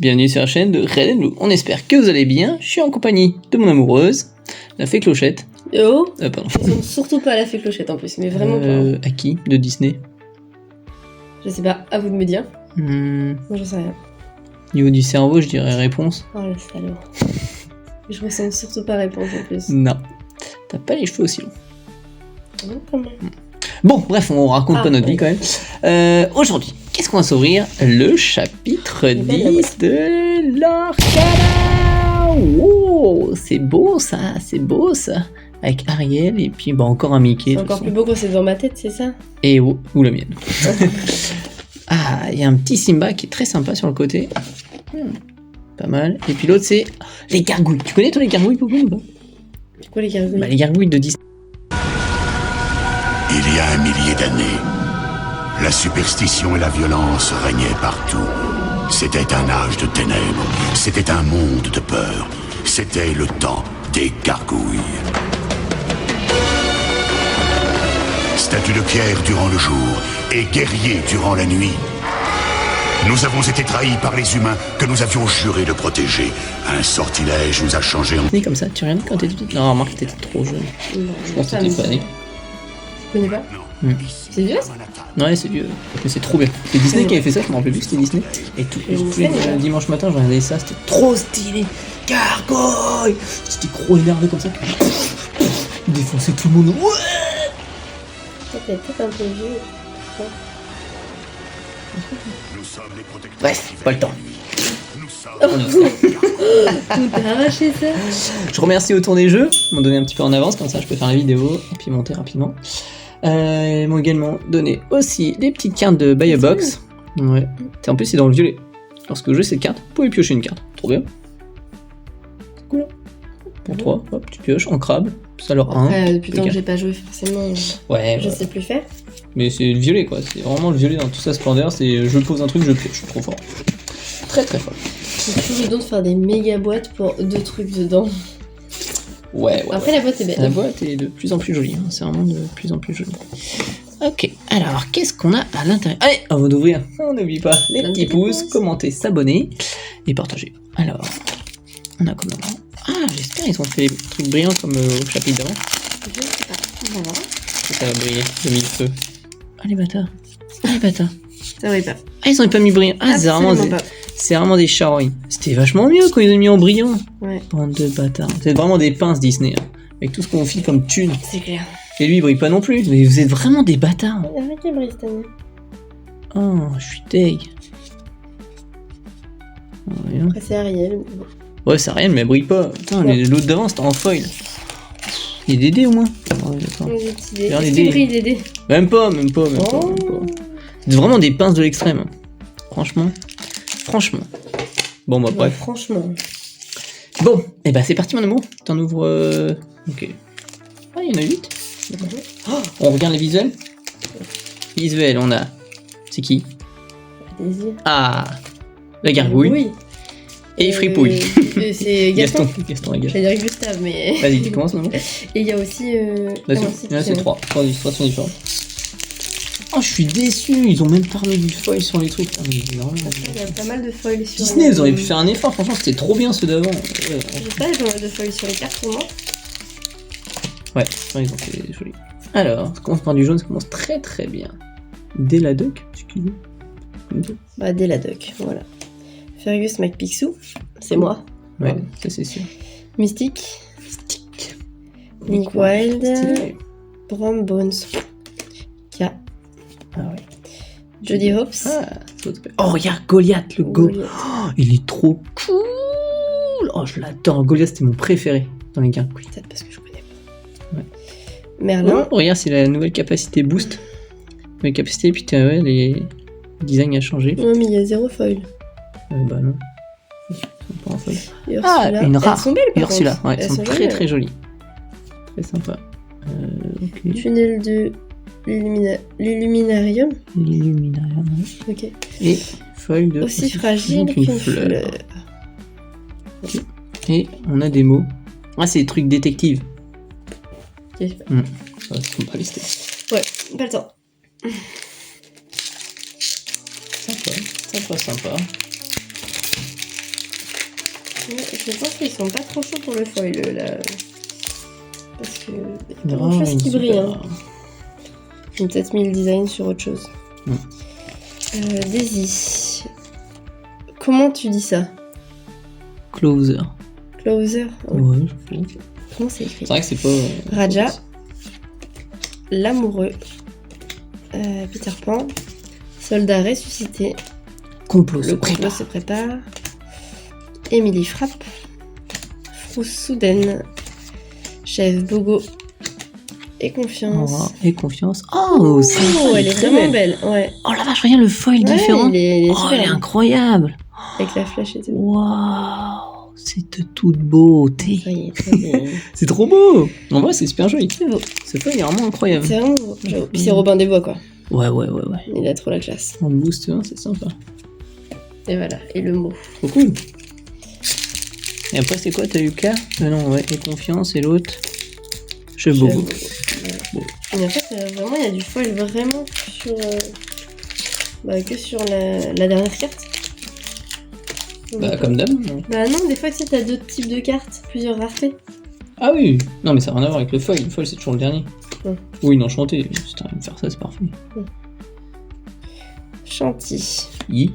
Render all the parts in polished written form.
Bienvenue sur la chaîne de Red and Blue. On espère que vous allez bien. Je suis en compagnie de mon amoureuse, la fée Clochette. Oh Pardon. Ils sont surtout pas à la fée Clochette en plus, mais vraiment pas. À qui? De Disney? Je sais pas, à vous de me dire. Moi j'en sais rien. Niveau du cerveau, je dirais réponse. Oh le salaud. Je ressens surtout pas réponse en plus. Non. T'as pas les cheveux aussi longs. Non, quand même. Bon, bref, on raconte pas notre vie oui. quand même. Aujourd'hui, qu'est-ce qu'on va s'ouvrir? Le chapitre 10 de l'Orcana. Oh, c'est beau ça. Avec Ariel et puis bah, encore un Mickey. C'est encore plus beau quand c'est dans ma tête, c'est ça? Et ou la mienne. Ah, il y a un petit Simba qui est très sympa sur le côté. Pas mal. Et puis l'autre, c'est les gargouilles. Tu connais toi les gargouilles, Popo, ou pas? C'est quoi les gargouilles? Bah, les gargouilles de Disney. Il y a 1 millier d'années, la superstition et la violence régnaient partout. C'était un âge de ténèbres, c'était un monde de peur, c'était le temps des gargouilles. Statues de pierre durant le jour et guerriers durant la nuit. Nous avons été trahis par les humains que nous avions juré de protéger. Un sortilège nous a changé en... Né comme ça, tu regardes quand t'étais petite? Non, remarque, t'étais trop jeune. Non, Je pense que t'étais pas né. Je connais pas. C'est vieux ça? Ouais, c'est vieux. Mais c'est trop bien. C'est Disney qui avait fait ça, je me rappelle plus que c'était Disney. Et tous les dimanches matin, je regardais ça, c'était trop stylé. Gargoyle! J'étais trop énervé comme ça. Défoncer tout le monde. Ouais! T'es peut-être un peu vieux. Bref, pas le temps. Tout t'as arraché ça? Je remercie Autour des Jeux, ils m'ont donné un petit peu en avance, comme ça je peux faire la vidéo et puis monter rapidement. Ils m'ont également donné aussi des petites cartes de Buy a Box. Ouais. En plus c'est dans le violet. Lorsque vous jouez cette carte, vous pouvez piocher une carte. Trop bien. C'est cool. Pour 3, hop, tu pioches en crabe. Ça leur 1. Depuis tant que j'ai pas joué forcément, Ouais, je sais plus faire. Mais c'est le violet quoi, c'est vraiment le violet dans toute sa splendeur, c'est je pose un truc, je pioche, je suis trop fort. Très très fort. J'ai toujours besoin de faire des méga boîtes pour 2 trucs dedans. Ouais. Après la boîte est belle. La boîte est de plus en plus jolie, hein. C'est vraiment de plus en plus joli. Ok, alors qu'est-ce qu'on a à l'intérieur? Allez, avant d'ouvrir, on n'oublie pas les petits pouces, commenter, s'abonner et partager. Alors, on a comment? Ah, j'espère ils ont fait des trucs brillants comme au chapitre d'avant. Je sais pas. On va voir. Ça va briller de mille feux. Ah les bâtards. Ça va pas. Ah ils ont pas mis brillant. Ah c'est vraiment des charognes. C'était vachement mieux quand ils ont mis en brillant. Ouais. Bande de bâtards. C'est vraiment des pinces Disney. Hein. Avec tout ce qu'on file comme thune. C'est clair. Et lui il brille pas non plus. Mais vous êtes vraiment des bâtards. Il y a rien qui brille cette année. Oh, je suis deg. Oh, rien. Après c'est Ariel. Ouais, c'est rien, mais elle brille pas. Putain, Ouais. l'autre d'avant c'était en foil. Il y a des dés au moins. Ouais, d'accord. Regarde les Est-ce dés. qu'il brille les dés? Même pas. Oh. C'est vraiment des pinces de l'extrême. Hein. Franchement. Bon bah Ouais, bref. franchement. Bon, et bah c'est parti mon amour. T'en ouvres... Ok. Ah, il y en a 8. On regarde les visuels. Visuel, on a... C'est qui? Désir. Ah, la gargouille. Oui. Et Fripouille. C'est Gaston. Gaston et Gaston. J'allais dire Gustave, mais. Vas-y, tu commences maman. Et il y a aussi. Là, non, c'est 3. 3 illustrations différentes. Oh, je suis déçu. Ils ont même pas remis du foil sur les trucs. Ah, mais non, Il y a pas mal de foils sur Disney, ils auraient pu faire un effort. Franchement, c'était trop bien ceux d'avant. Je sais pas, il y a pas mal de foils sur les cartes pour moi. Ouais, ils ont fait des jolis. Alors, ça commence par du jaune, ça commence très très bien. Dès la doc, excusez-moi. Bah, dès la doc, voilà. Fergus McPixou, c'est moi. Ouais, ça c'est sûr. Mystique. Nick Wilde. Stylé. Brom Bones. K. Ah ouais. Jody Hopes. Ah, oh, regarde Goliath, le go. Goliath. Oh, il est trop cool. Oh, je l'adore. Goliath, c'était mon préféré dans les gargouilles. Peut-être parce que je connais pas. Ouais. Merlin. Oh, regarde, c'est la nouvelle capacité boost. Nouvelle capacité, puis ouais, les designs a changé. Non, mais il y a 0 foil. Bah non. Ils sont pas en foil. Et Ah, Ursula. une rare. Elles sont belles, par Ursula, contre. ouais, elles sont très belles. très jolies. Très sympa. Ok. Tunnel de l'Illuminarium. L'illuminarium, ouais. Ok. Et feuille de... Aussi fragile qu'une fleur. Ok. Et on a des mots. Ah, c'est des trucs détectives. Ok. Ça sont pas listés. Ouais, pas le temps. Sympa. Je pense qu'ils sont pas trop chauds pour le foil là. Parce que y a pas Ah, grand chose une qui super brille. Hein. rare. Ils ont peut-être mis le design sur autre chose. Daisy. Comment tu dis ça? Closer. Closer. Oh, Ouais, je sais. comment c'est écrit? C'est vrai que c'est pas. Raja. L'amoureux. Peter Pan. Soldat ressuscité. Complot se Le complot prépare. se prépare. Émilie frappe. Frousse soudaine. Chef Bogo. Et confiance. Oh, et confiance. Oh, c'est Oh, elle est très vraiment belle. belle. Ouais. Oh la vache, regarde le foil Ouais, différent. il est Oh, super elle est beau. incroyable. Avec la flèche et tout. Waouh, c'est de toute beauté. Ça y est, très bien. C'est trop beau. En vrai, c'est super joli. C'est beau. Ce foil est vraiment incroyable. C'est vraiment beau. J'avoue. Puis c'est Robin des Bois, quoi. Ouais. Il a trop la classe. En boost, hein, c'est sympa. Et voilà. Et le mot. Trop cool. Et après, c'est quoi? T'as eu K? Non, ouais, et confiance, et l'autre Chef Bobo. Bon. Mais en fait, vraiment, il y a du foil vraiment sur. Que sur la dernière carte. Bah, comme d'hab. Non. Bah non, des fois, tu sais, t'as d'autres types de cartes, plusieurs raretés. Ah oui. Non, mais ça n'a rien à voir avec le foil. Le foil, c'est toujours le dernier. Ouais. Oui, non, chanter. Si t'arrives à me faire ça, c'est parfait. Chantilly. Yi.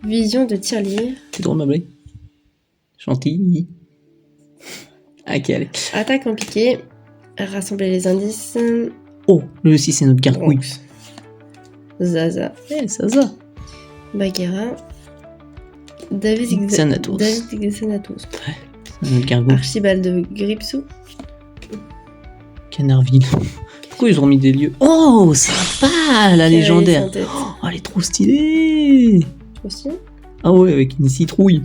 Vision de tirelire. C'est drôle, ma blague. Chantilly. Ok, allez. Attaque en piqué. Rassembler les indices. Oh, lui aussi, c'est notre gargouille. Bronx. Zaza. Eh, ça va. Bagheera. David Xanatos. David Xanatos. C'est notre gargouille. Archibald Gripsou. Canardville. Pourquoi ils ont mis des lieux? Oh, sympa, la légendaire. Cavalier Oh, elle est trop stylée. sans tête. Aussi. Ah ouais, avec une citrouille.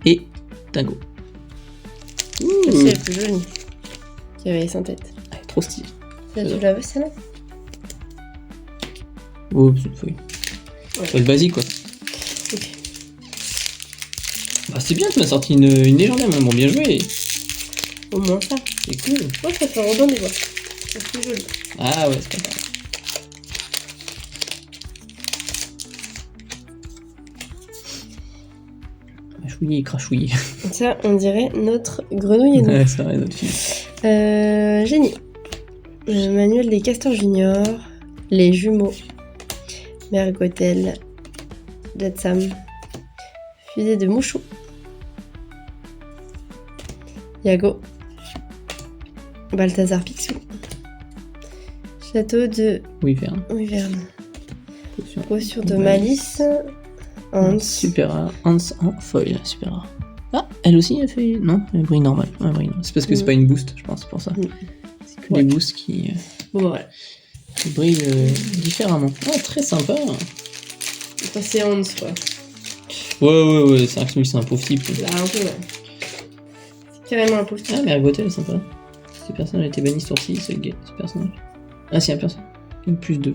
Et Dingo. Celle-ci est la plus jolie. Cavalier sans tête. Elle est trop stylée. Ça, tu la veux, celle-là? Oh, c'est une feuille. Ouais. Feuille basique, quoi. Ok. Bah, c'est bien, tu m'as sorti une légendaire, mais bon, bien joué. Au moins ça. C'est cool. Moi, je préfère Robin des Bois. C'est plus joli. Ah ouais, c'est pas mal. Chouillé et crachouillé. Ça, on dirait notre grenouille et nous. Ouais, ça va, notre fille. Génie. Manuel des Castors Junior. Les jumeaux. Mergotel. Jetsam. Fusée de Mouchou. Yago. Balthazar Picsou. Château de Wyvern. Wyvern. Potion. Potion de Malice. Hans. Super rare. Hans en foil, super rare. Ah, elle aussi, elle fait. Non, elle brille normal. Elle brille normal. C'est parce que c'est pas une boost, je pense, c'est pour ça. C'est que les boosts qui Bon, bah voilà. brillent différemment. Ah, très sympa. Ça, c'est Hans, quoi. Ouais, c'est vrai que lui, c'est un pauvre type. Là, un peu, ouais. C'est carrément un pauvre type. Ah, mais Ergotel est sympa. Ce personnage a été banni ce tour-ci, c'est gay, ce personnage. Ah, si, un personnage. Une plus 2.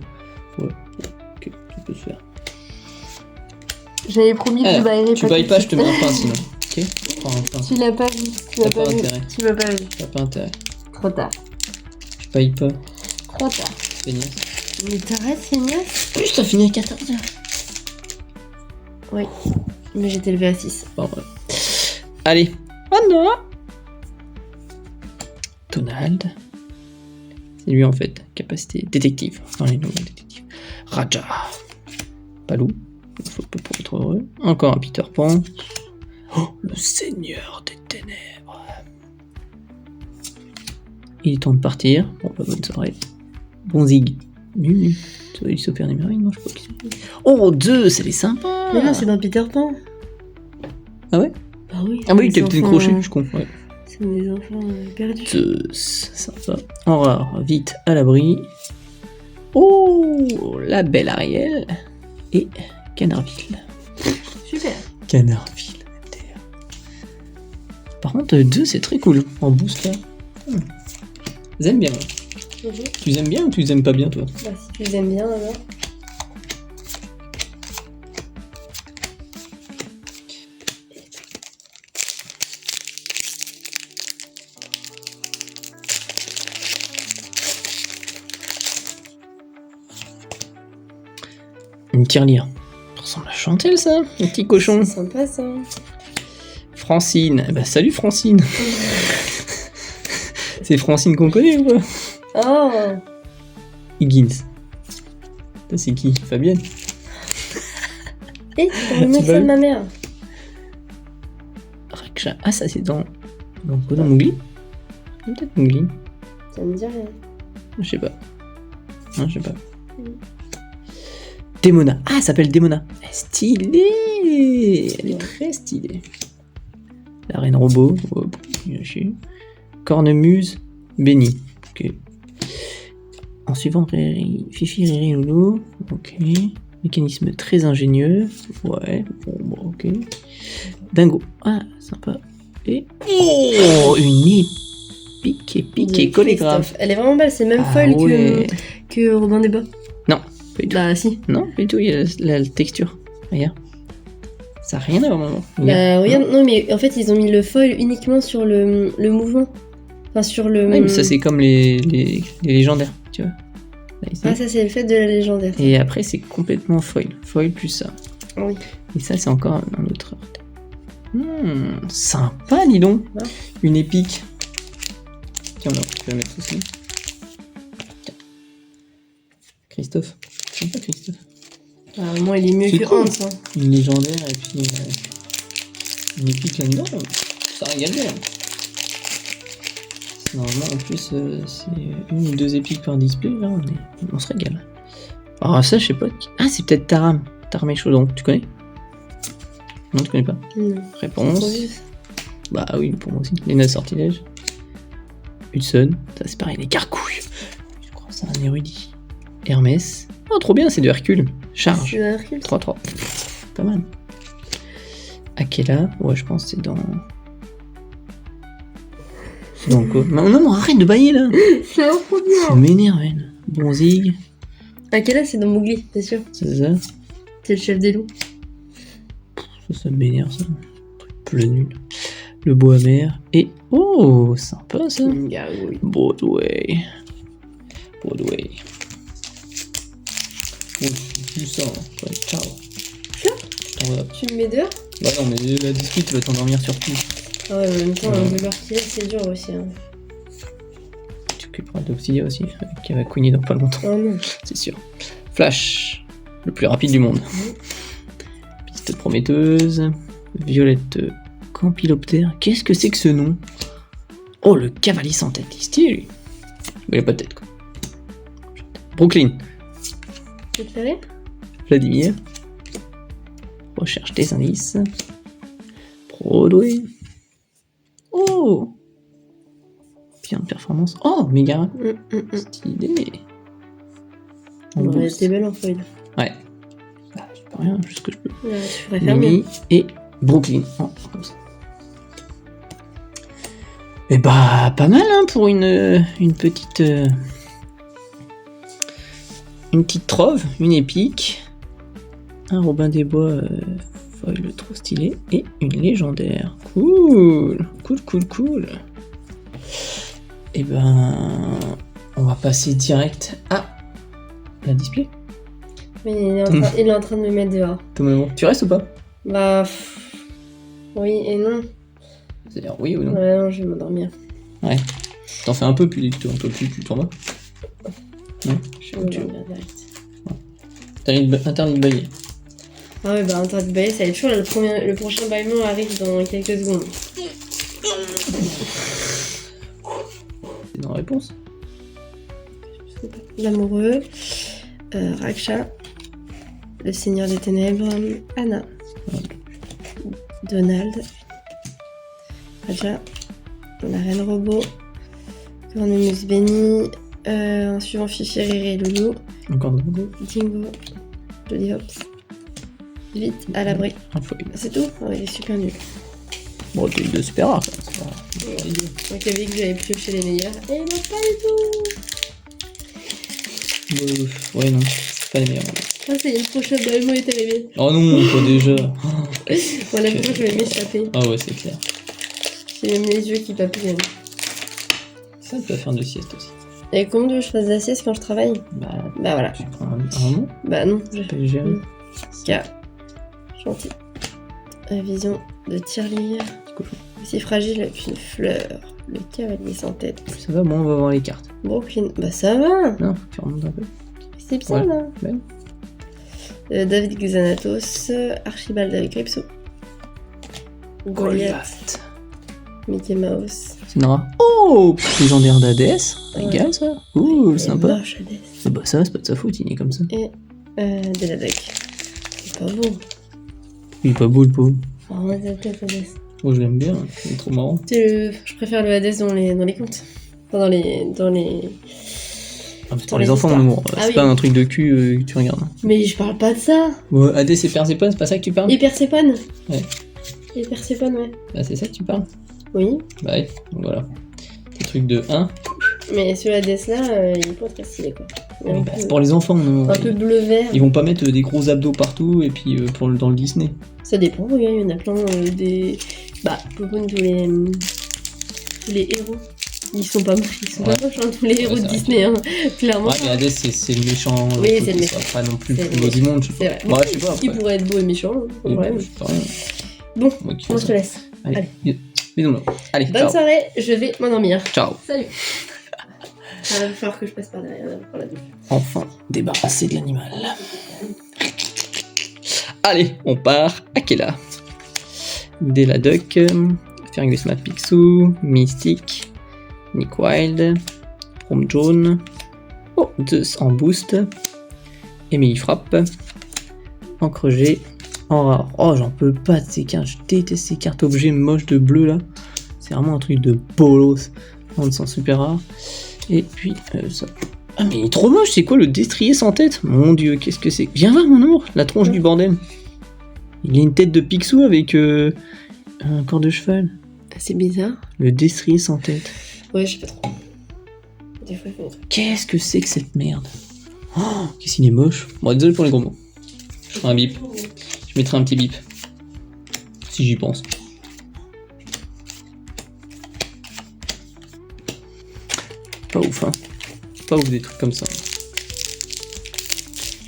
Ouais. Ok, ça peut se faire. J'avais promis que je baillerais Tu bailles pas, je te mets un pain sinon. Ok? Prends un pain. Tu l'as pas vu. Tu l'as T'as pas vu. intérêt. Tu l'as pas vu. T'as pas intérêt. Trop tard. Tu bailles pas. Trop tard. Feignasse. Mais t'arrêtes, feignasse? Plus, t'as fini à 14h. Oui. Mais j'étais levée à 6. Bon, voilà. Allez. Oh non! Donald. C'est lui en fait. Capacité détective. Dans les nouvelles détectives. Raja. Palou. Il faut pas pour être heureux. Encore un Peter Pan. Oh, le Seigneur des Ténèbres. Il est temps de partir. Bon, bah, bonne soirée. Bon zig. Nul. Ça va, il s'opère des merveilles, non, je sais pas qui c'est. Oh, Zeus, elle est sympa. Mais non, c'est dans Peter Pan. Ah ouais? Bah oui. Ah oui, les Capitaine enfants, Crochet, je comprends. Ouais. C'est des enfants perdus. Zeus, sympa. En rare, vite à l'abri. Oh, la belle Ariel. Et Canardville. Super. Canardville. Par contre, 2 c'est très cool. En boost là. Ils aiment bien. Tu les aimes bien ou tu les aimes pas bien toi? Bah, si tu les aimes bien alors. Une tirelire. Ça ressemble à Chantel, ça, le petit cochon. C'est sympa ça. Francine. Eh ben, salut Francine. C'est Francine qu'on connaît ou quoi? Oh. Higgins. Ça, c'est qui? Fabienne? Et pour le mettre ça de ma mère. Raksha. Ah, ça, c'est dans quoi, dans Mowgli? Peut-être Mowgli. Ça me dit rien. Je sais pas. Non, je sais pas. Demona. Ah, elle s'appelle Demona. Elle est stylée. Elle est très stylée. La reine robot. Hop, bien chier. Cornemuse. Béni. Ok. En suivant Riri, Fifi, Riri, Loulou. Ok. Mécanisme très ingénieux. Ouais. Bon, ok. Dingo. Ah, sympa. Et. Oh, une épique chorégraphe. Elle est vraiment belle, c'est le même foil que Robin des Bois. Non, pas du tout. Bah si. Non, pas du tout, il y a la texture. Regarde. Ça n'a rien à voir, maman. Bah regarde, non mais en fait ils ont mis le foil uniquement sur le mouvement. Enfin sur le... Ouais, mais ça c'est comme les légendaires, tu vois. Là, ici. Ah ça c'est le fait de la légendaire. Et après c'est complètement foil. Foil plus ça. Oui. Et ça c'est encore un autre. Sympa, dis donc. Ouais. Une épique. Tiens, on va la mettre aussi. Tiens. Christophe. Sympa, Christophe. Ah, au moins il est mieux C'est que cool. Hans. Hein. Une légendaire et puis une épique là-dedans. Ça régale bien. Normalement, en plus, c'est une ou deux épiques par display. Là, on se régale. Alors, ça, je sais pas. Ah, c'est peut-être Taram. Taram et Chaudron. Tu connais? Non, tu connais pas? Non. Réponse. Bah oui, pour moi aussi. Léna Sortilège. Hudson. Ça, c'est pareil. Les gargouilles. Je crois que c'est un érudit. Hermès. Oh, trop bien, c'est de Hercule. Charge. C'est Hercule. 3-3. Pas mal. Akela. Ouais, je pense que c'est dans. C'est dans quoi? Non, arrête de bailler là! C'est trop Ça bien. m'énerve, elle. Bonzig. Akela c'est dans Mowgli, c'est sûr. C'est ça? C'est le chef des loups. Ça m'énerve, ça. Truc peu nul. Le bois amer. Et. Oh, sympa ça! Gargouille. Broadway. Broadway. Bon, c'est plus ça. Hein. Ouais, ciao. Ciao. T'en vas. Tu me mets dehors? Bah non, mais la discute, tu vas t'endormir sur tout. Ah ouais, en même temps, Ouais. de leur tirer, c'est dur aussi. Hein. Tu t'occuperas d'Obsidia aussi, qui va couiner dans pas longtemps. Oh non. C'est sûr. Flash, le plus rapide du monde. Piste prometteuse. Violette Campyloptère. Qu'est-ce que c'est que ce nom? Oh, le cavalier sans tête. Il est stylé, lui. Il a pas de tête, quoi. Brooklyn. Tu te fais rire? Vladimir. Recherche des indices. Broadway. Oh! Bien de performance. Oh, Mégara. Stylé. En Ouais, boost. t'es belle en foil. Ouais. Bah, je peux rien, juste ce que je peux. Ouais, tu préfères mieux. Mimi et Brooklyn. Oh, comme ça. Et bah, pas mal hein, pour une petite. Une petite trove, une épique. Un Robin des Bois foil trop stylé. Et une légendaire. Cool. Cool. Et ben. On va passer direct à la display. Mais il est en train de me mettre dehors. Thomas, tu restes ou pas? Bah. Oui et non. C'est-à-dire oui ou non? Ouais, non, je vais m'endormir. Ouais. T'en fais un peu, puis tu t'en vas. Non? Je vais m'endormir direct. Interdit de bailler. Ah ouais, bah interdit de bailler, ça va être chaud là. Le prochain bâillement arrive dans quelques secondes. C'est dans la réponse. L'amoureux, Raksha, le Seigneur des Ténèbres, Anna, Donald, Raja, la Reine Robot, Cornemuse Béni, en suivant Fifi, Riri et Loulou, Encore de nouveau. Dingo, Jolly Hops, vite à l'abri. Un foil. C'est tout? Oh, il est super nul. Bon, t'es deux super rares. C'est pas idiot. Donc il avait dit que j'avais pioché les meilleurs. Et non, pas du tout! Ouais, non. C'est pas les meilleurs. Ah, ça y est, le prochain bâillement est arrivé. Oh non, pas déjà. Bon, la fois, je vais m'échapper. Ah ouais, c'est clair. J'ai même les yeux qui papillonnent. Ça, tu vas faire de sieste aussi. Et comment tu veux que je fasse la sieste quand je travaille? Bah, Bah voilà. tu prends un moment. Bah non, je Tu peux le gérer. K. Gentil. Vision de tirelire. Aussi fragile qu'une fleur. Le cavalier sans tête. Ça va, bon, on va voir les cartes. Brooklyn. Bah ça va. Non, faut que tu remontes un peu. C'est bien Ouais. là. Ben. David Xanatos. Archibald avec Ripso. Goliath. Mickey Mouse. C'est une rare. Oh, légendaire d'Hadès. Égal ça. Ouh, C'est sympa. moche, Hades. Bah ça, c'est pas de sa faute, il est comme ça. Et Deladec. C'est pas beau. Il est pas beau le pauvre. Oh, ta tête, Hades. Moi je l'aime bien, il est trop marrant. Je préfère le Hades dans les contes. Enfin, dans les... Ah, c'est Dans pour les les enfants, histoires. Momo. Ah C'est oui. pas un truc de cul que tu regardes. Mais je parle pas de ça. Bon, Hades et Perséphone, c'est pas ça que tu parles? Et Perséphone. Ouais. Et Perséphone, ouais. Bah c'est ça que tu parles? Oui. Bah ouais, donc voilà. Des trucs de 1. Mais ce Hades là, il est pas très stylé quoi. Il est un, Bah, peu, c'est pour les enfants, non? un peu bleu-vert. Ils vont pas mettre des gros abdos partout et puis dans le Disney. Ça dépend, regarde, il y en a plein des. Bah, Popoun, tous les héros. Ils sont pas moches, ils sont Ouais. pas moches, hein, tous les héros Ouais, de c'est Disney, hein, clairement. Ouais, mais Hades c'est le méchant. Oui, faut c'est le qu'il méchant. soit pas non plus le C'est plus le beau du monde, je sais C'est pas. vrai. Ouais, je sais pas. Il Après. pourrait être beau et méchant, pas de Oui, problème. je sais pas rien. Bon, Moi qui fais moi je te ça. laisse. Allez, bisous. Allez, Bonne ciao. soirée, je vais m'endormir. Ciao. Salut. Il va falloir que je passe par derrière pour la douche. Enfin débarrassé de l'animal. Allez, on part à Kela. Deladuck, Fergus Mapixou, Mystique, Nick Wilde, Rome Jaune, oh, Zeus en boost, Emily Frappe, Encre G, en rare. Oh, j'en peux pas de ces cartes, je déteste ces cartes objets moches de bleu là. C'est vraiment un truc de bolos. On sent super rare. Et puis ça. Ah mais il est trop moche, c'est quoi le destrier sans tête? Mon dieu, qu'est-ce que c'est? Viens voir mon amour, la tronche du bordel. Il a une tête de Picsou avec un corps de cheval. C'est bizarre. Le destrier sans tête. Ouais, je sais pas trop. Des fois, il fait des trucs. Qu'est-ce que c'est que cette merde? Oh, qu'est-ce qu'il est moche. Bon, désolé pour les gros mots. Je ferai un bip. Je mettrai un petit bip. Si j'y pense. Pas ouf, hein. Pas ouf des trucs comme ça.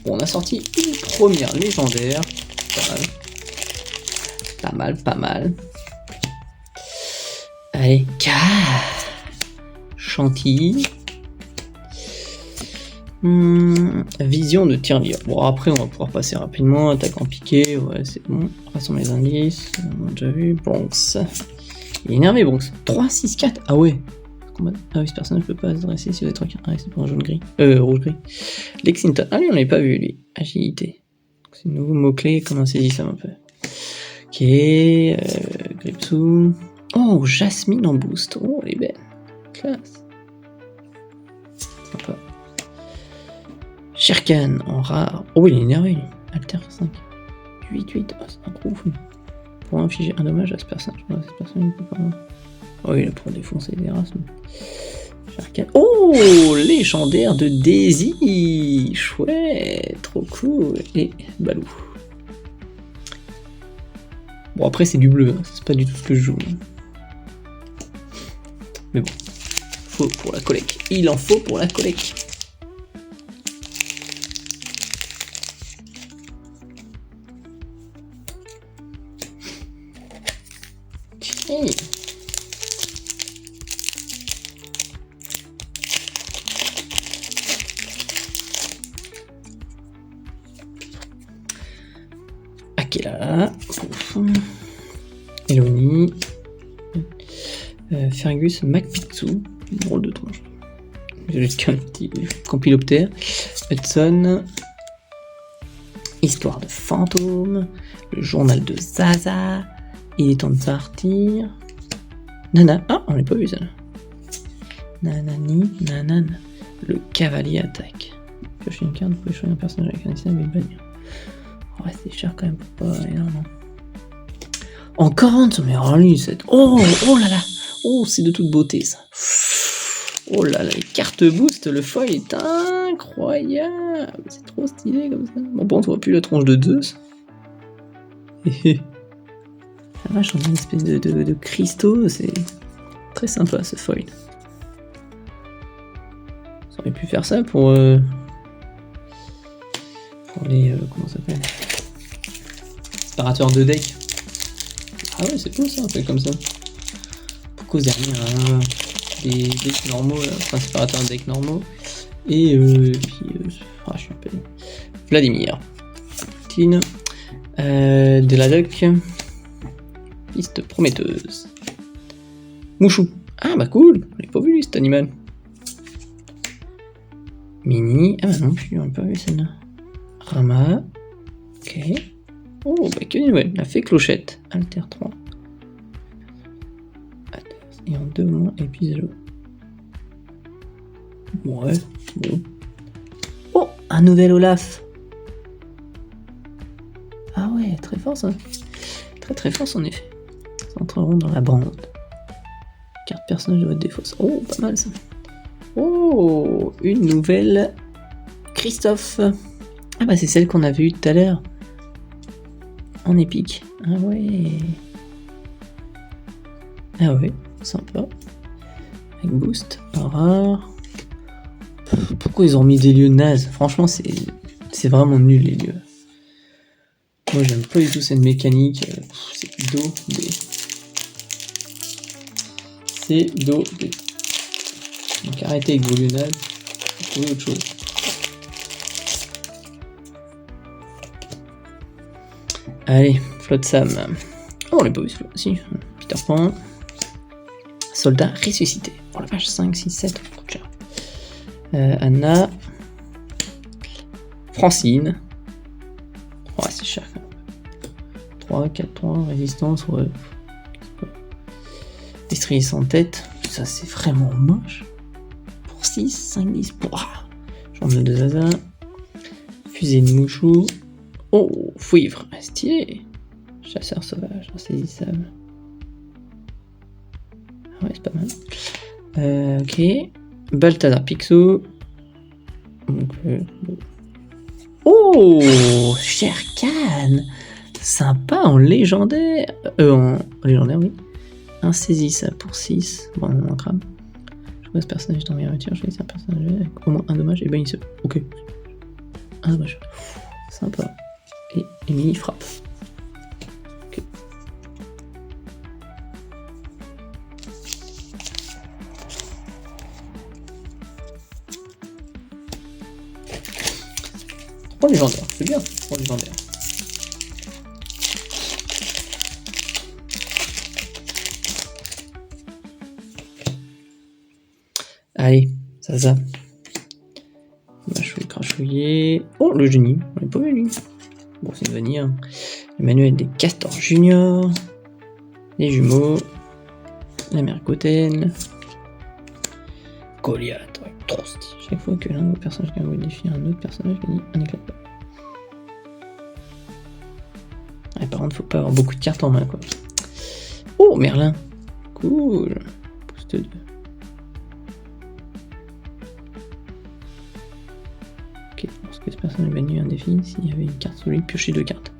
Bon, on a sorti une première légendaire. Pas mal. Pas mal, pas mal. Allez, Chantilly. Vision de tirelire. Bon, après, on va pouvoir passer rapidement. Attaque en piqué, ouais, c'est bon. Passons les indices. On a déjà vu. Bronx. Il est énervé, Bronx. 3, 6, 4. Ah ouais. Ah oui, ce personnage ne peut pas se dresser si vous êtes requin. Ah, c'est pour un jaune-gris. Rouge-gris. Lexington. Ah, lui, on l'avait pas vu, lui. Agilité. C'est le nouveau mot-clé. Comment c'est dit ça un peu? Ok. Gripsou. Oh, Jasmine en boost. Oh, elle est belle. Classe. Sympa. Sherkan en rare. Oh, il est énervé, lui. Alter 5. 8-8. Oh, c'est un gros fou. Pour infliger un dommage à ce personnage. Ouais, cette personne, il peut pas. Oh, il est pour défoncer des races. Sherkan. Oh, légendaire de Daisy. Chouette. Trop cool. Et Balou. Bon, après, c'est du bleu. Hein. C'est pas du tout ce que je joue. Mais bon. Faut pour la collecte. Il en faut pour la collecte. Hey. Akela, Eloni, Fergus Macpixou, drôle de tronche. J'ai qu'un petit compiloptère. Hudson, Histoire de fantôme, le journal de Zaza, il est temps de partir. Nana, ah, on l'a pas vu ça. Nanani, nanan, le cavalier attaque. Piocher une carte pour choisir un personnage avec un dessin avec bannière. Ouais, c'est cher quand même pour pas énormément. Encore un de mais oh lui, cette. Oh, oh là là! Oh, c'est de toute beauté ça. Oh là là, les cartes boost, le foil est incroyable! C'est trop stylé comme ça. Bon, on voit plus la tronche de Zeus. La vache, on a une espèce de cristaux, c'est très sympa ce foil. Ça aurait pu faire ça pour les. Comment ça s'appelle? séparateur de deck. Ah ouais, c'est cool ça, un peu comme ça. Pourquoi vous avez rien des decks normaux, là, enfin séparateur de decks normaux. Et puis, je suis un peu... Vladimir. Tine. De la duck. Piste prometteuse. Mouchou. Ah bah cool, on l'a pas vu cet animal. Mini. Ah bah non plus, on l'a pas vu celle-là. Rama. Ok. Oh bah que nouvelle. La fée clochette. Alter 3. Et en 2 mois, épisode. Ouais, bon. Oh, un nouvel Olaf. Ah ouais, très fort ça. Très fort en effet. Ils entreront dans la bande. Carte personnage de votre défausse. Oh, pas mal ça. Oh, une nouvelle Christophe. Ah bah c'est celle qu'on avait eue tout à l'heure. En épique. Ah ouais. Ah ouais, sympa. Avec boost, rare. Pourquoi ils ont mis des lieux nazes? Franchement, c'est vraiment nul les lieux. Moi, j'aime pas du tout cette mécanique. C'est dos D. C'est dos D. Donc arrêtez avec vos lieux nazes. Trouvez autre chose. Allez, Flotte Sam. Oh, on l'a pas vu celui-là. Si, Peter Pan. Soldat ressuscité. Oh la vache, 5, 6, 7. Anna. Francine. Ouais, c'est cher quand même. 3, 4, 3, résistance, ouais. Destrier sans tête. Ça, c'est vraiment moche. Pour 6, 5, 10. Chambre de Zaza. Fusée de mouchou. Oh, fouivre. Stylé. Chasseur sauvage, insaisissable. Ah ouais, c'est pas mal. Ok. Balthazar Picsou. Donc, bon. Oh, Sherkan. Sympa en légendaire. En légendaire, oui. Insaisissable pour 6. Bon, on en crame. Je vois ce personnage dans mes retires. Je choisis un personnage avec au moins un dommage. Et ben il se. Ok. Un dommage. Sympa. Et mini frappe. Ok. Oh, légendaire, c'est bien. Oh, légendaire. Allez, ça. Mâchouille, crachouiller. Oh, le génie. On l'a pas vu, lui. Bon, c'est une vanille. Hein. Le manuel des castors juniors. Les jumeaux. La mère Goten. Goliath. Ouais, trop stylé. Chaque fois que l'un de vos personnages gagne un défi, un autre personnage gagne un éclat. Ouais, par contre, faut pas avoir beaucoup de cartes en main, quoi. Oh, Merlin. Cool. Boost 2. Ok, lorsque ce personnage gagne un défi, s'il y avait une carte solide, piocher 2 cartes.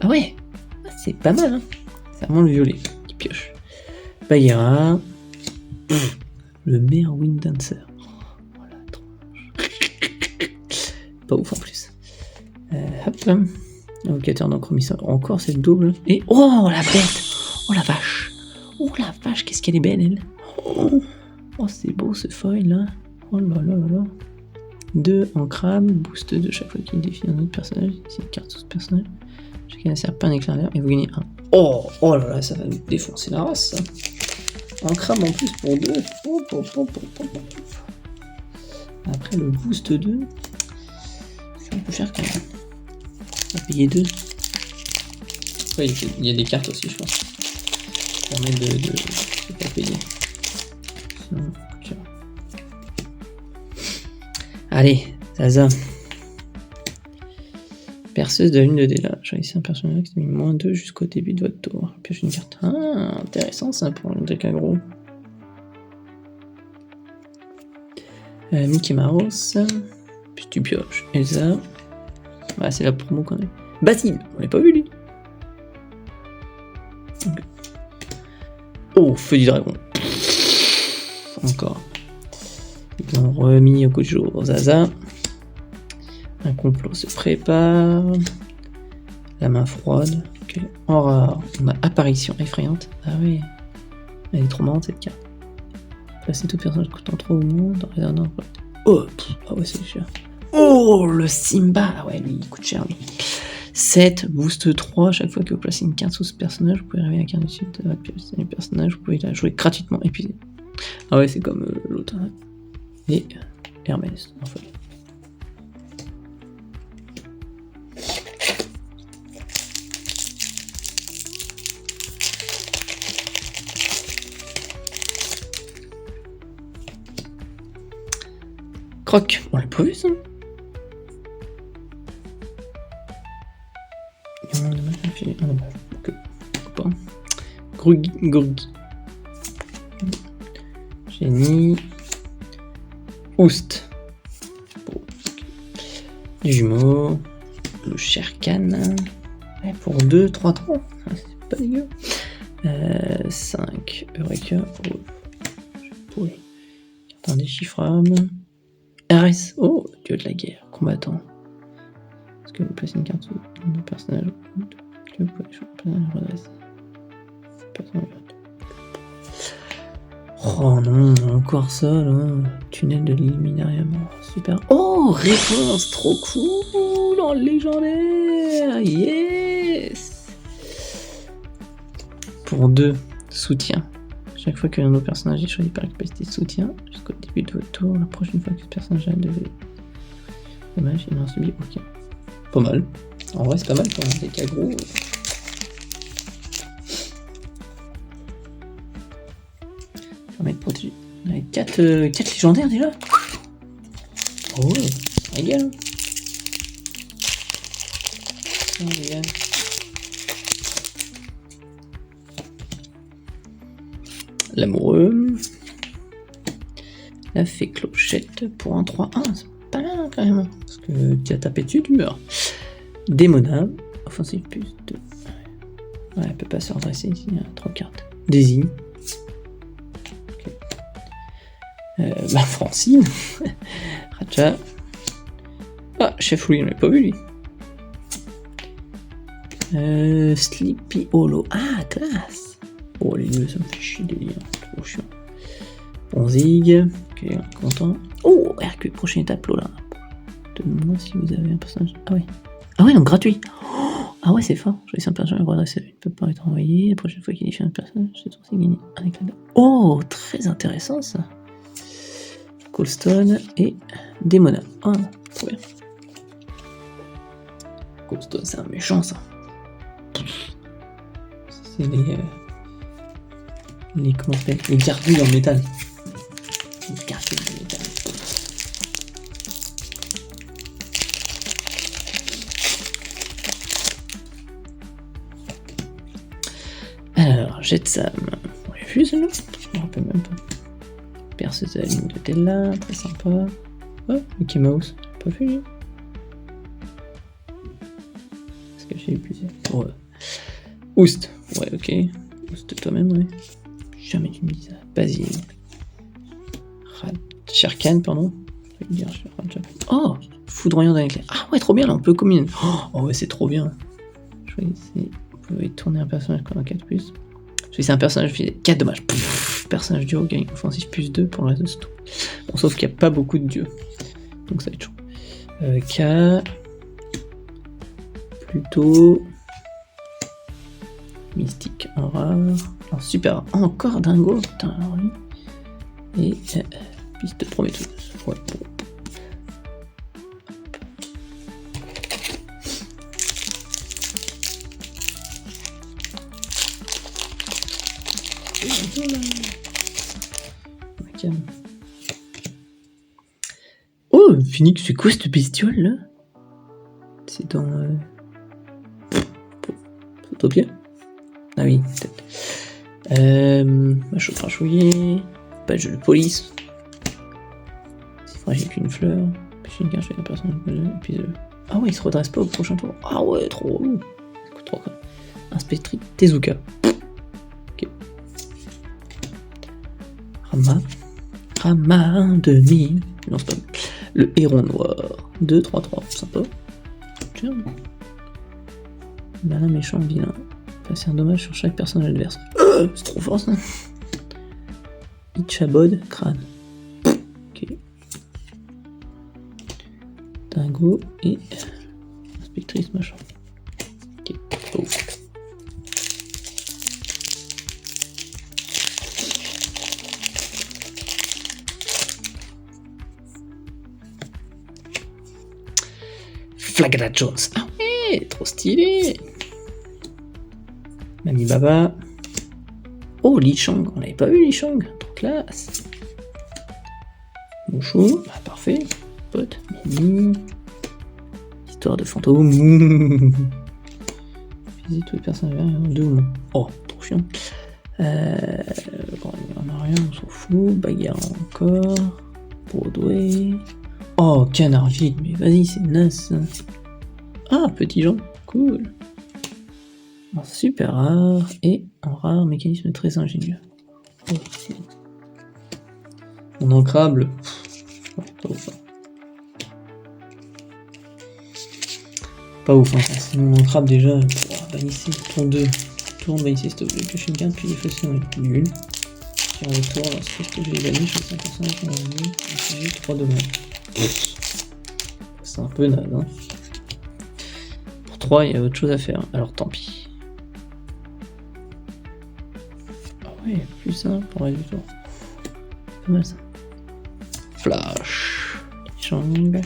Ah ouais, c'est pas mal, hein. C'est vraiment le violet qui pioche. Bagheera. Le meilleur Wind Dancer. Voilà, trop moche. Pas ouf en plus. Hop. Invocateur d'enchromisseur. Encore cette double. Et oh la bête. Oh la vache. Oh la vache, qu'est-ce qu'elle est belle elle. Oh c'est beau ce foil là. Oh là là là là. 2 en crabe. Boost de chaque fois qu'il défie un autre personnage. C'est une carte sur ce personnage. Chacun ne sert pas un éclair d'air. Et vous gagnez un. Oh là là, ça va nous défoncer la race ça. Un crabe en plus pour 2. Après le boost 2. C'est un peu cher quand même. On va payer 2. Après il y a des cartes aussi je pense. Qui permettent de pas payer. Sinon, cher. Allez, Zaza. Perceuse de la lune de dés là. Choisissez un personnage qui a mis -2 jusqu'au début de votre tour. Pioche une carte. Ah, intéressant ça pour le deck aggro. Mickey Mouse. Puis tu pioches. Elsa. Ah, c'est la promo qu'on a. Basile, on l'a pas vu lui. Okay. Oh, feu du dragon. Encore. Ils ont remis au coup de jour Zaza. Un complot se prépare. La main froide. Ok. En rare, on a apparition effrayante. Ah oui. Elle est trop marrante cette carte. Placer tout personnage coûtant trop au monde. Oh, ah ouais, c'est cher. Oh, le Simba. Ah ouais, lui, il coûte cher, lui. 7, boost 3. Chaque fois que vous placez une carte sous ce personnage, vous pouvez révéler la carte dessus de votre pièce. Le personnage, vous pouvez la jouer gratuitement. Épuisé. Ah ouais, c'est comme l'autre. Hein. Et Hermès, en fait. Croc, on l'a pas vu ça? Gruggy. Génie. Oust. Bon. Du jumeau. Le Sherkan. Ouais, pour 2, 3, 3. C'est pas dégueu. 5. Eureka. Oh. Carte indéchiffrable. RS. Oh, dieu de la guerre. Combattant. Est-ce que vous placez une carte sous le personnage? Que vous pouvez jouer le personnage redresse. Oh non, encore ça là. Tunnel de l'île Minarium. Super. Oh, réponse trop cool en légendaire. Yes. Pour 2, soutien. Chaque fois qu'un autre personnage est choisi par la capacité de soutien, jusqu'au début de votre tour, la prochaine fois que ce personnage a de dommage, il n'en subit aucun. Pas mal. En vrai, c'est pas mal pour un deck aggro. Permet de protéger. On a 4 légendaires déjà. Oh, régale. Oh, régale. L'amoureux. La fée clochette pour un 3-1. C'est pas mal quand même. Parce que tu as tapé dessus, tu meurs. Démona. Offensive plus 2. Ouais, elle peut pas se redresser ici. Il y a 3 cartes. Désigne. Okay. Francine. Raja. Ah, Chef Louis, on l'a pas vu lui. Sleepy Hollow. Ah, classe. Oh, les deux, ça me fait chier de lire. Trop chiant. Bonzig. Ok, content. Oh, Hercule, prochaine étape, là. Demande-moi si vous avez un personnage. Ah oui. Ah ouais, donc gratuit. Oh, ah ouais, c'est fort. Choisissez un personnage redressé. Il ne peut pas être envoyé. La prochaine fois qu'il défie un personnage, c'est censé gagner un éclat de... Oh, très intéressant ça. Coldstone et Démona. Ah, trop bien. Coldstone, c'est un méchant ça. C'est les comment on appelle, les gargouilles en métal. Les gargouilles en métal. Alors, Jetsam. On l'a vu celle-là? Je me rappelle même pas. Perceuse de la ligne de Della, très sympa. Oh, Mickey Mouse. Pas vu lui? Est-ce que j'ai eu plusieurs? Ouais. Oust. Ouais, ok. Oust toi-même, ouais. Jamais tu me dis ça. Basile. Sherkan, pardon. Oh, foudroyant d'un éclair. Ah ouais, trop bien, là, on peut combiner. Oh ouais, c'est trop bien. Choisissez. Vous pouvez tourner un personnage pendant 4+. Choisissez un personnage, fait 4 dommages. Pff, personnage duo gagne offensif plus 2 pour le reste de ce tour. Bon, sauf qu'il n'y a pas beaucoup de dieux. Donc ça va être chaud. K. Plutôt. Mystique en rare. Alors, super. Encore dingo. Putain, alors lui. Et piste prometteuse. Ouais. Oh, Phoenix, c'est quoi cette bestiole là? C'est dans. Photopia? Ah oui, peut-être. Macho crachouillé. Page de police. C'est fragile qu'une fleur. Pêcher une carte chez la personne. Et puis. Ah ouais, il se redresse pas au prochain tour. Ah ouais, trop relou. Ça coûte trop quand même. Inspectrice Tezuka. Ok. Rama 2000. Non, c'est pas. Le héron noir. 2, 3, 3. Sympa. Tiens. Malin, méchant, vilain. Passer un dommage sur chaque personnage adverse. C'est trop fort ça. Ichabod, crâne. Ok. Dingo et inspectrice machin. Ok. Oh. Flagada Jones. Ah ouais, trop stylé. Mami Baba. Oh, Li Shang. On l'avait pas vu, Li Shang. Trop classe. Mouchou. Bah, parfait. Pote. Mimi. Histoire de fantôme. Visite tous les personnages. Deux ou moins. Oh, trop chiant. Bon, il n'y en a rien, on s'en fout. Bagarre encore. Broadway. Oh, canard vide, mais vas-y, c'est naze. Ah, petit Jean, cool. En super rare et en rare, mécanisme très ingénieux. Oh, mon ancrable. Ouais, pas ouf. Pas ouf, hein. C'est mon ancrable déjà. Bannissez, tour 2. Tourne, bannissez cet objet. Pioche une carte, puis défausser dans les nul. Sur le tour, lorsque j'ai banni, je fais 5% de mon revenu. J'ai 3 dommages. C'est un peu naze, hein. Pour 3, il y a autre chose à faire, alors tant pis. Ah ouais, plus simple pour le tour. Pas mal ça. Flash. Chang.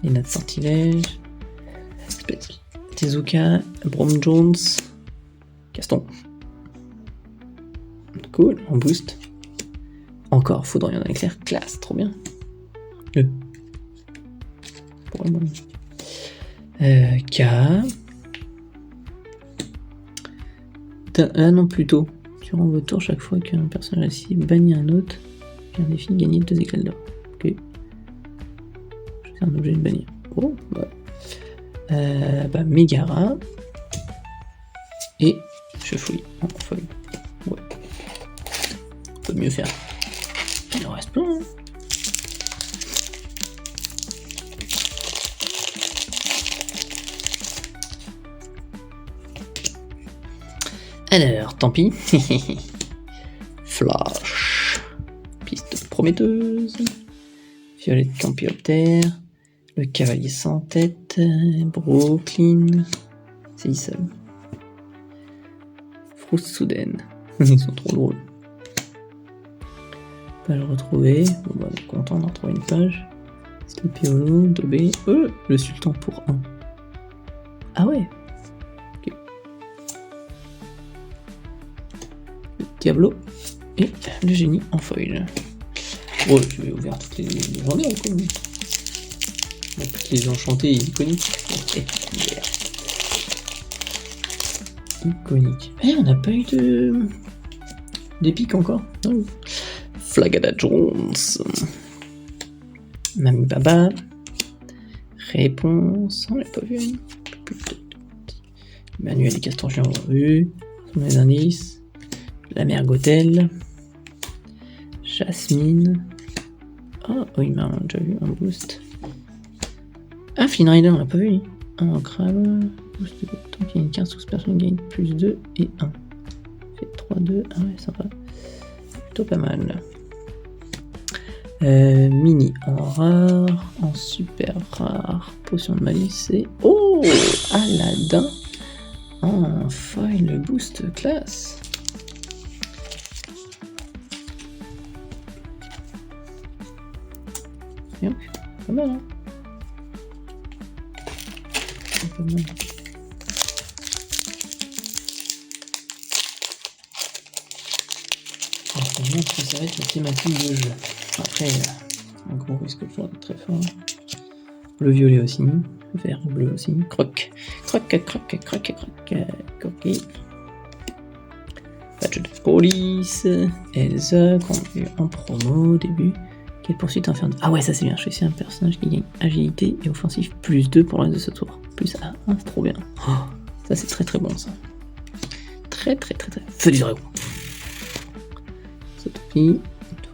Lina de sortilège. Tezuka. Brom Jones. Caston. Cool, en boost. Encore, Foudroyant dans l'éclair. Classe, trop bien. Pour le moment. K. Ah non, plutôt. Durant vos tours, chaque fois qu'un personnage assis bannit un autre, un défi, gagnez 2 éclats d'or. Ok. C'est un objet de bannir. Oh, ouais. Bah, Megara. Et Chefouille en feuille. Ouais. On peut mieux faire. Il en reste plein, hein. Alors, tant pis. Flash. Piste prometteuse. Violette Campioptère. Le cavalier sans tête. Brooklyn. C'est Issam. Frousse soudaine. Ils sont trop drôles. Page retrouvée. Bon, bah, on est content d'en retrouver une page. Sleepy Hollow, Dobé. Le sultan pour 1. Ah ouais. Diablo et le génie en foil. Oh, je vais ouvrir toutes les légendaires quoi. Toutes les enchantées iconiques. Iconique. Eh, on n'a pas eu de d'épique encore. Oh. Flagada Jones. Mami Baba. Réponse. On l'a pas vu. Manuel et Castorgien on l'a vu. On a les indices. La mère Gothel, Jasmine. Oh, oui, mais on l'a déjà vu, un boost. Ah, Flynn Rider, on l'a pas vu, lui. Un ancrable, boost de temps qui a une carte sous personne gagne plus 2 et 1. Fait 3, 2, ah ouais, sympa. Plutôt pas mal. Mini en rare, en super rare, potion de malice et. Oh, Aladdin en foil boost classe. Pas mal, hein. Pas mal. Alors, on montre que ça va être la thématique de jeu. Après, un gros risque de faire très fort. Le violet aussi, vert et bleu aussi. Croc. Badge de police. Elsa, qu'on a vu en promo au début. Quelle poursuite infernale. Ah ouais, ça c'est bien. Je choisis un personnage qui gagne agilité et offensif plus 2 pour le reste de ce tour. Plus 1, c'est trop bien. Oh, ça c'est très très bon ça. Très. Feu du dragon. Satopie.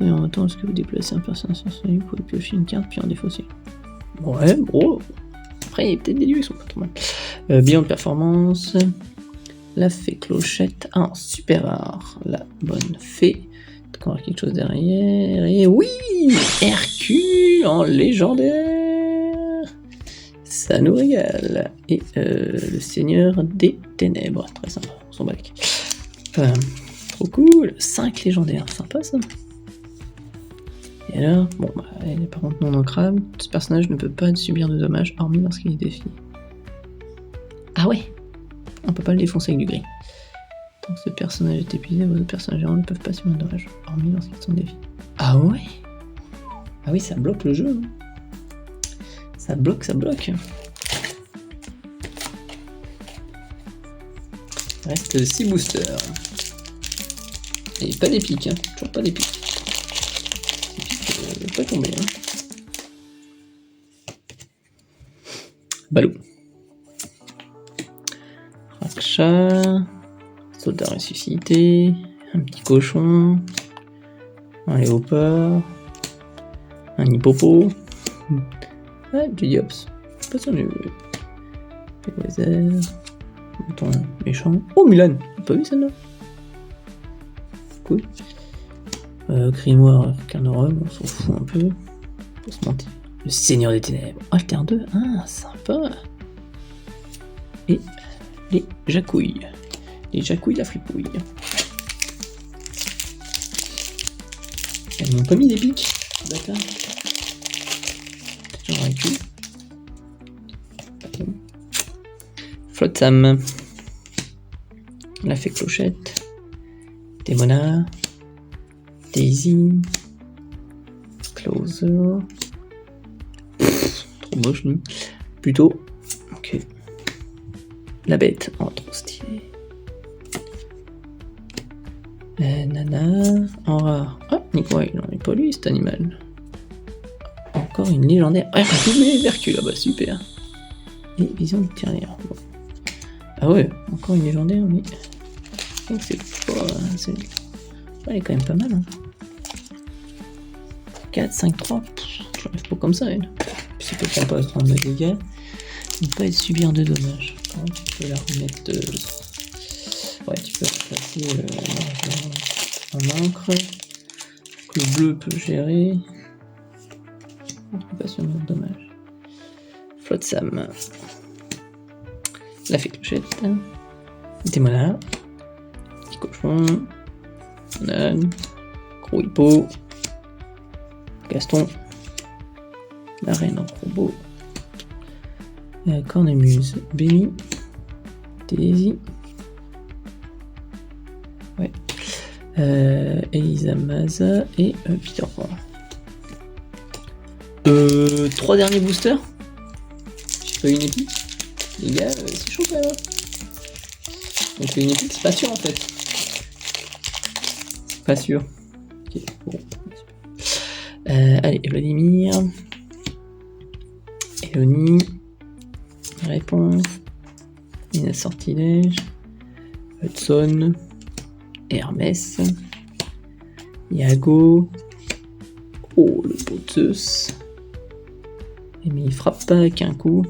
Et en même temps, lorsque vous déplacez un personnage sur ce lieu, vous pouvez piocher une carte puis en défausser. Ouais, bon. Après, il y a peut-être des lieux qui sont pas trop mal. Bilan de performance. La fée clochette en super rare. La bonne fée. Encore quelque chose derrière. Et oui, Hercule en légendaire. Ça nous régale. Et le Seigneur des Ténèbres. Très sympa, on s'en bat les couilles. Trop cool. 5 légendaires, sympa ça. Et alors, bon, bah, il est par contre non ancrable. Ce personnage ne peut pas subir de dommages, hormis lorsqu'il est défié. Ah ouais, on peut pas le défoncer avec du gris. Tant que ce personnage est épuisé, vos autres personnages ne peuvent pas subir de dommages, hormis lorsqu'ils sont défiés. Ah ouais. Ah oui, ça bloque le jeu. Hein. Ça bloque, ça bloque. Il reste 6 boosters. Et pas d'épique, hein. Toujours pas d'épique. Pas tomber. Hein. Balou. Raksha. Soldat ressuscité. Un petit cochon. Un léopard. Un hippopo. Ah, du diops. Pas ça, du Weather. Bouton méchant. Oh, Mulan. T'as pas vu celle-là? Cool. Grimoire Carnorum, on s'en fout un peu. Faut se mentir. Le Seigneur des Ténèbres. Alter 2, ah, sympa. Et les jacouilles. Les jacouilles la fripouille. Elles m'ont pas mis des pics. D'accord. J'aurais pu. Flotsam. La fée clochette. Démona. Daisy. Closer. Trop moche, lui. Plutôt. Ok. La bête. Oh, trop stylé. Nana. En rare. Ah, Nico, il n'en est pas lui, cet animal. Encore une légendaire. Ah, doublé Hercule. Ah bah super. Et vision de tirelire. Bon. Ah ouais, encore une légendaire, mais. Je pense que c'est pas. Elle est quand même pas mal. Hein. 4, 5, 3. J'arrive pas comme ça, elle. Puis c'est peut-être pas se prendre de dégâts. Ne pas être subir de dommages. Par contre, tu peux la remettre. Ouais, tu peux la placer en encre. Le bleu peut gérer. On ne peut pas subir de dommages. Flotsam. La fée clochette. Démona. Petit cochon. Banane. Gros hippo. Gaston. La reine en robot. Cornemuse. Béni. Daisy. Ouais. Elisa Maza et Peter Pan. 3 derniers boosters. J'ai pas eu une épique. Les gars, c'est chaud quand même. Donc j'ai une épique, c'est pas sûr en fait. Pas sûr. Ok, bon. Allez, Vladimir. Eloni. Réponse. Mina Sortilège. Hudson. Hermès. Iago. Oh, le pot de Zeus. Mais il frappe pas avec un coup.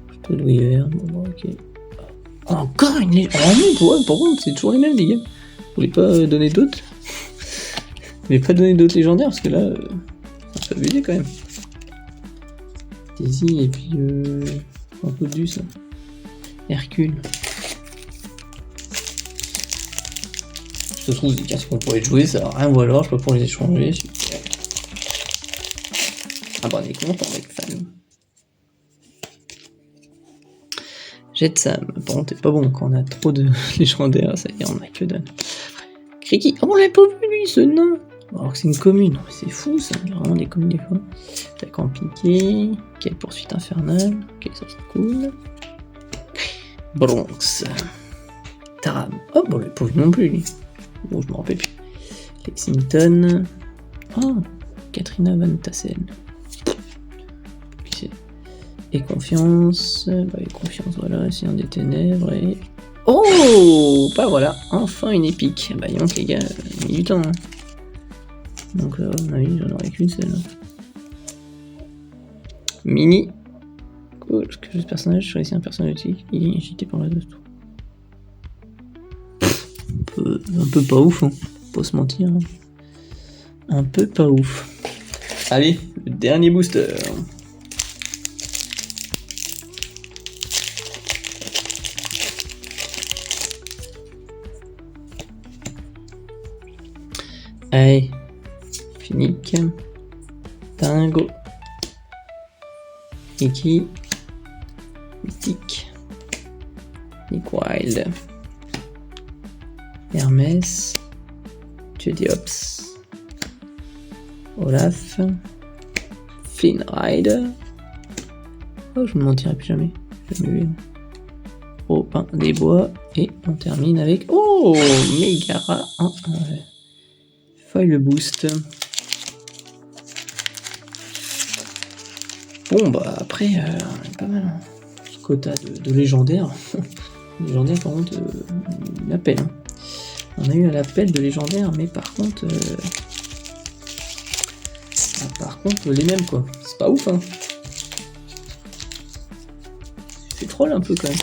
Plutôt de Weaver. Bon, ok. Encore une légende. Oh non, pour contre, c'est toujours les mêmes, les gars. Vous voulez pas donner d'autres? Vous voulez pas donner d'autres légendaires parce que là, ça peut abuser quand même. Daisy et puis un peu de Zeus. Hercule. Ça se trouve, des cartes qu'on pourrait jouer, ça va rien valoir, je peux pas les échanger. Super. Ah bah on est content avec fan. Jetsam, par contre c'est pas bon quand on a trop de légendaires, ça y est, on a que dalle. Kriki, oh on l'a pas vu lui ce nain. Alors que c'est une commune, non, mais c'est fou ça, il y a vraiment des communes des fois. Attaquant piqué, quelle poursuite infernale, ok ça c'est cool. Bronx. Taram, oh bon, on l'a pas vu non plus lui. Bon, je me rappelle plus. Lexington. Oh, Katrina Van Tassen. Et confiance. Bah, et confiance, voilà. Seigneur des Ténèbres et. Oh bah voilà, enfin une épique. Bah, donc les gars, il a mis du temps. Hein. Donc, à mon avis, j'en aurais qu'une seule. Mini. Lorsque ce personnage choisit un personnage qui est agité par la dose. Un peu pas ouf, hein. Faut pas se mentir. Hein. Un peu pas ouf. Allez, le dernier booster. Allez, Finique, Dingo, Iki, Mystique, Nick Wild, Hermès, Jediops, Olaf, Flynn Rider. Oh, je ne mentirai plus jamais. Jamais vu. Robin des Bois. Et on termine avec. Oh, Megara en foil boost. Bon, bah après, pas mal. Hein. Quota de légendaires. Légendaire, par contre, l'appel. Hein. On a eu un appel de légendaire, mais par contre. Les mêmes quoi. C'est pas ouf, hein. C'est troll un peu quand même.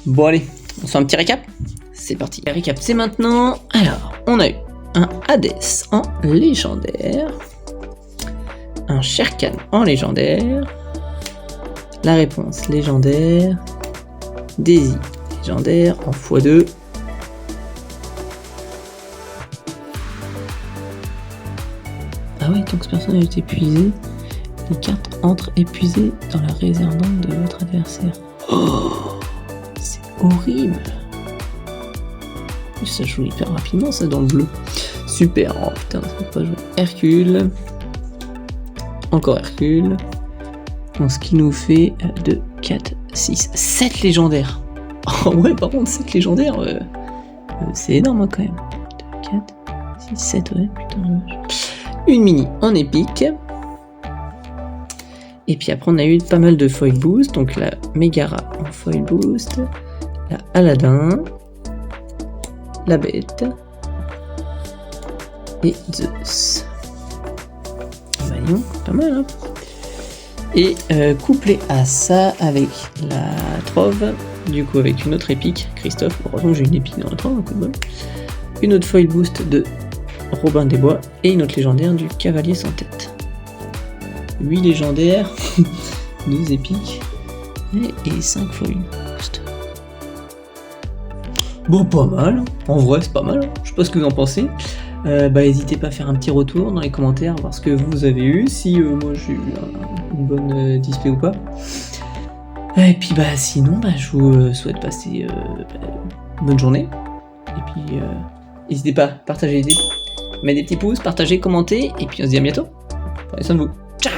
Bon, allez, on fait un petit récap. C'est parti. Le récap, c'est maintenant. Alors, on a eu un Hades en légendaire. Un Sherkan en légendaire. La réponse légendaire. Daisy légendaire en x2. Ah ouais, tant que ce personnage est épuisé, les cartes entrent épuisées dans la réserve d'ombre de votre adversaire. Oh, c'est horrible. Ça joue hyper rapidement ça dans le bleu. Super, oh putain, ça peut pas jouer. Hercule. Encore Hercule. Donc, ce qui nous fait 2, 4, 6, 7 légendaires. Oh ouais, par contre, 7 légendaires, c'est énorme hein, quand même. 2, 4, 6, 7, ouais, putain. Une mini en épique. Et puis après, on a eu pas mal de foil boost. Donc la Megara en foil boost. La Aladdin. La Bête. Et Zeus. Voyons, pas mal hein. Et couplé à ça avec la Trove, du coup avec une autre épique, Christophe, heureusement j'ai une épique dans la Trove, un coup de bol. Une autre foil boost de Robin des Bois et une autre légendaire du Cavalier sans tête. 8 légendaires, 2 épiques et 5 foil boost. Bon, pas mal, en vrai c'est pas mal, je sais pas ce que vous en pensez. N'hésitez pas à faire un petit retour dans les commentaires, voir ce que vous avez eu, si moi j'ai eu une bonne display ou pas. Et puis sinon, je vous souhaite passer une bonne journée. Et puis n'hésitez pas à partager, mettre des petits pouces, partager, commenter, et puis on se dit à bientôt. Prenez soin de vous. Ciao.